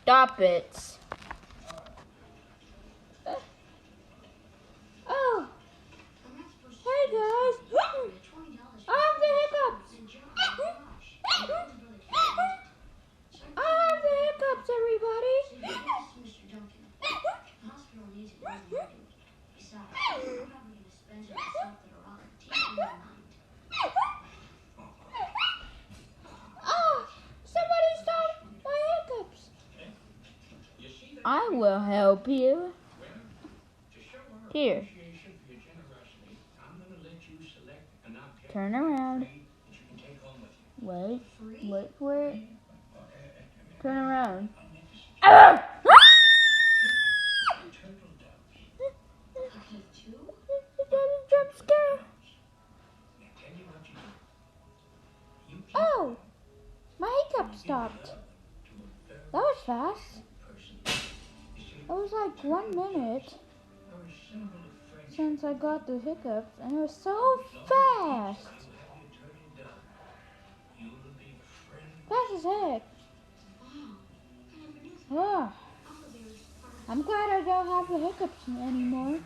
Stop it. Oh. Hey guys. I have the hiccups. I have the hiccups, everybody. Oh, somebody stop my hiccups. I will help you. Here. Turn around. Wait for it. Turn around. Ah! Jump scare. Oh, my hiccup stopped. That was fast. It was like 1 minute since I got the hiccups, and it was so fast. Fast as heck. Oh, I'm glad I don't have the hiccups anymore.